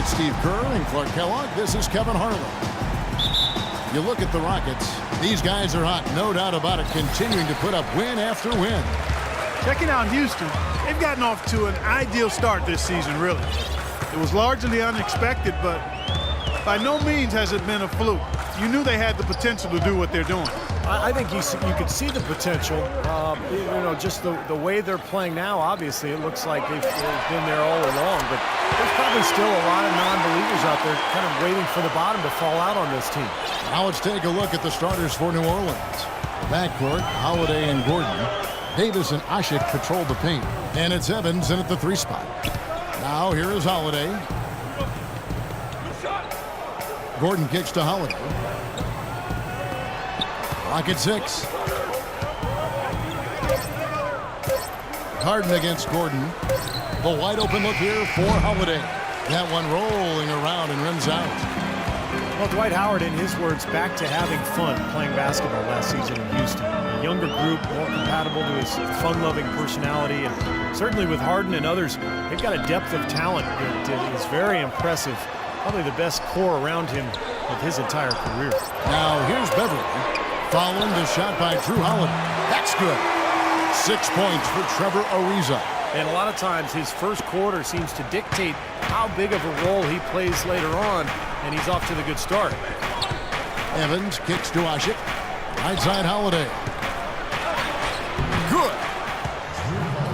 with Steve Kerr and Clark Kellogg. This is Kevin Harlan. You look at the Rockets. These guys are hot, no doubt about it, continuing to put up win after win. Checking out Houston, they've gotten off to an ideal start this season, really. It was largely unexpected, but by no means has it been a fluke. You knew they had the potential to do what they're doing. I think you could see the potential. Just the way they're playing now, obviously, it looks like they've been there all along. But there's probably still a lot of non-believers out there kind of waiting for the bottom to fall out on this team. Now let's take a look at the starters for New Orleans. Backcourt, Holiday and Gordon. Davis and Asik patrol the paint. And it's Evans in at the 3 spot. Now here is Holiday. Gordon kicks to Holiday. Rocket 6. Harden against Gordon. The wide open look here for Holiday. That one rolling around and rims out. Well, Dwight Howard, in his words, back to having fun playing basketball last season in Houston. A younger group, more compatible to his fun-loving personality, and certainly with Harden and others, they've got a depth of talent that is very impressive. Probably the best core around him of his entire career. Now here's Beverly. Following the shot by Drew Holiday. That's good. 6 points for Trevor Ariza. And a lot of times his first quarter seems to dictate how big of a role he plays later on, and he's off to the good start. Evans kicks to Asik. Right side Holiday. Good.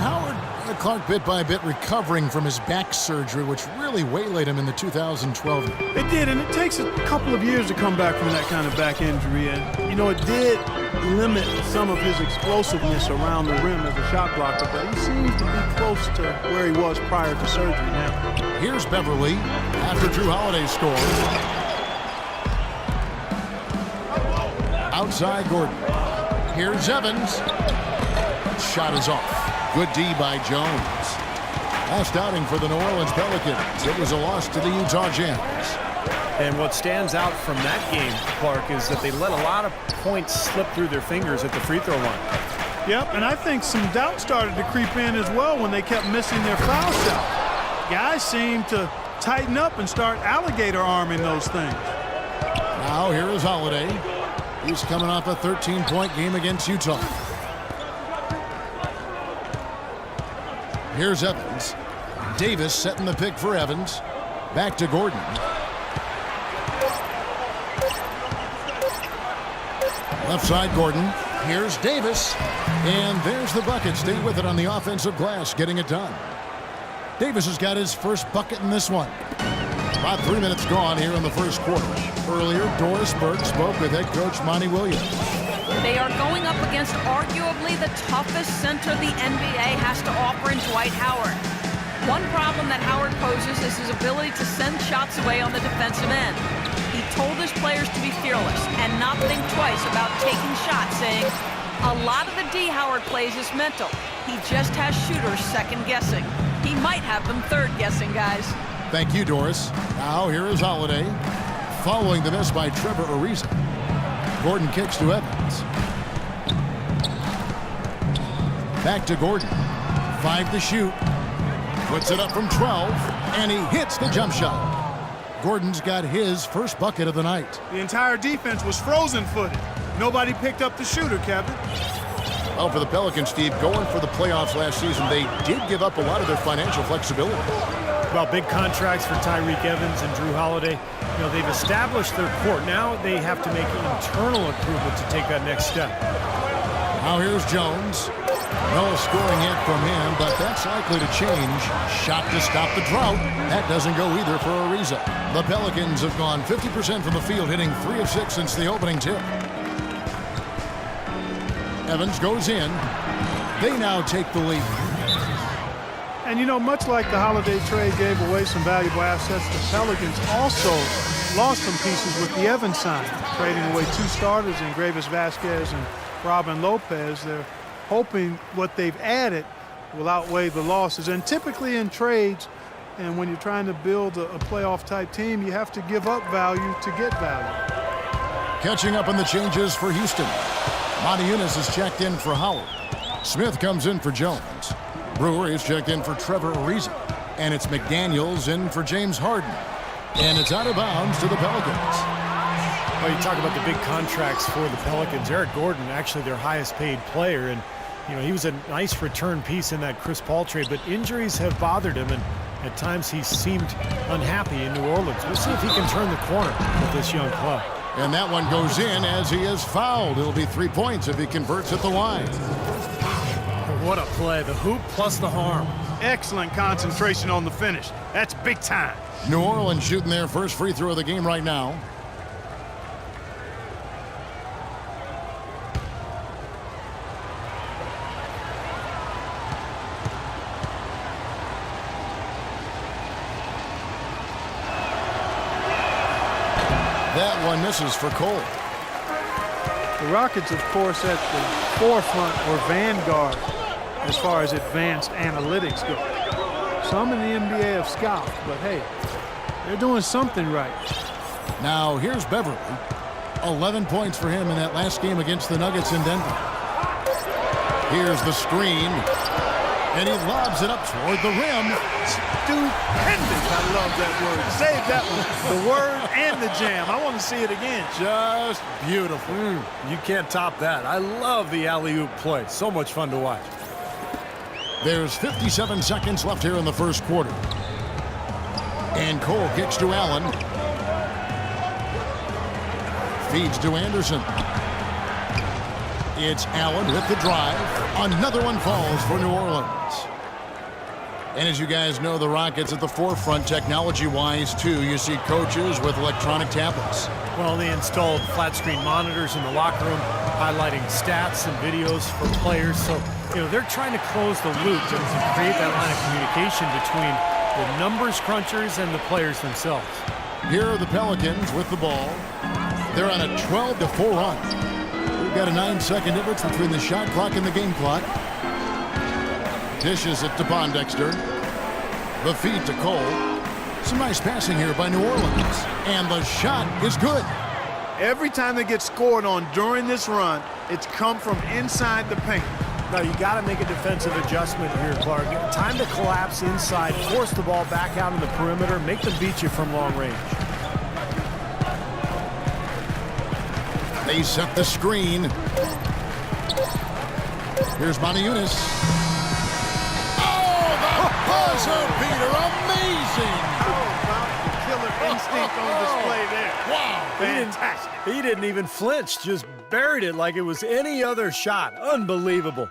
Howard, Clark bit by bit recovering from his back surgery, which really waylaid him in the 2012 year. It did, and it takes a couple of years to come back from that kind of back injury. And, it did limit some of his explosiveness around the rim as a shot blocker, but he seems to be close to where he was prior to surgery now. Here's Beverly after Drew Holiday scores. Outside Gordon. Here's Evans. Shot is off. Good D by Jones. Last outing for the New Orleans Pelicans. It was a loss to the Utah Jazz. And what stands out from that game, Clark, is that they let a lot of points slip through their fingers at the free throw line. Yep, and I think some doubt started to creep in as well when they kept missing their foul shot. Guys seem to tighten up and start alligator arming those things. Now here is Holiday. He's coming off a 13-point game against Utah. Here's Evans. Davis setting the pick for Evans. Back to Gordon. Left side Gordon. Here's Davis. And there's the bucket. Stay with it on the offensive glass, getting it done. Davis has got his first bucket in this one. About 3 minutes gone here in the first quarter. Earlier, Doris Burke spoke with head coach Monty Williams. They are going up against arguably the toughest center the NBA has to offer in Dwight Howard. One problem that Howard poses is his ability to send shots away on the defensive end. He told his players to be fearless and not think twice about taking shots, saying, a lot of the D Howard plays is mental. He just has shooters second-guessing. He might have them third-guessing, guys. Thank you, Doris. Now here is Holiday. Following the miss by Trevor Ariza. Gordon kicks to Evans. Back to Gordon. 5 to shoot. Puts it up from 12, and he hits the jump shot. Gordon's got his first bucket of the night. The entire defense was frozen-footed. Nobody picked up the shooter, Kevin. Well, for the Pelicans, Steve, going for the playoffs last season, they did give up a lot of their financial flexibility. Well, big contracts for Tyreke Evans and Drew Holiday. They've established their court. Now they have to make an internal improvement to take that next step. Now here's Jones. No scoring yet from him, but that's likely to change. Shot to stop the drought. That doesn't go either for Ariza. The Pelicans have gone 50% from the field, hitting 3 of 6 since the opening tip. Evans goes in. They now take the lead. And, much like the Holiday trade gave away some valuable assets, the Pelicans also lost some pieces with the Evans sign, trading away 2 starters in Gravis Vasquez and Robin Lopez. They're hoping what they've added will outweigh the losses. And typically in trades, and when you're trying to build a playoff-type team, you have to give up value to get value. Catching up on the changes for Houston. Monty Eunice is checked in for Howard. Smith comes in for Jones. Brewer is checked in for Trevor Ariza. And it's McDaniels in for James Harden. And it's out of bounds to the Pelicans. Well, you talk about the big contracts for the Pelicans. Eric Gordon, actually their highest paid player, and he was a nice return piece in that Chris Paul trade, but injuries have bothered him, and at times he seemed unhappy in New Orleans. We'll see if he can turn the corner with this young club. And that one goes in as he is fouled. It'll be 3 points if he converts at the line. What a play. The hoop plus the harm. Excellent concentration on the finish. That's big time. New Orleans shooting their first free throw of the game right now. That one misses for Cole. The Rockets, of course, at the forefront or vanguard as far as advanced analytics go. Some in the NBA have scoffed, but hey, they're doing something right. Now here's Beverly. 11 points for him in that last game against the Nuggets in Denver. Here's the screen, and he lobs it up toward the rim. Stupendous. I love that word. Save that one. The word and the jam. I want to see it again. Just beautiful. You can't top that. I love the alley-oop play. So much fun to watch. There's 57 seconds left here in the first quarter. And Cole kicks to Allen. Feeds to Anderson. It's Allen with the drive. Another one falls for New Orleans. And as you guys know, the Rockets at the forefront technology-wise, too. You see coaches with electronic tablets. Well, they installed flat-screen monitors in the locker room, highlighting stats and videos for players. So, they're trying to close the loop to create that line of communication between the numbers crunchers and the players themselves. Here are the Pelicans with the ball. They're on a 12-4 run. We've got a 9-second difference between the shot clock and the game clock. Dishes it to Pondexter. The feed to Cole. Some nice passing here by New Orleans. And the shot is good. Every time they get scored on during this run, it's come from inside the paint. Now, you got to make a defensive adjustment here, Clark. Time to collapse inside, force the ball back out in the perimeter, make them beat you from long range. They set the screen. Here's Moniunas. Oh, the buzzer beater. Amazing. How about the killer instinct on display there? Wow. Fantastic. He didn't even flinch, just buried it like it was any other shot. Unbelievable.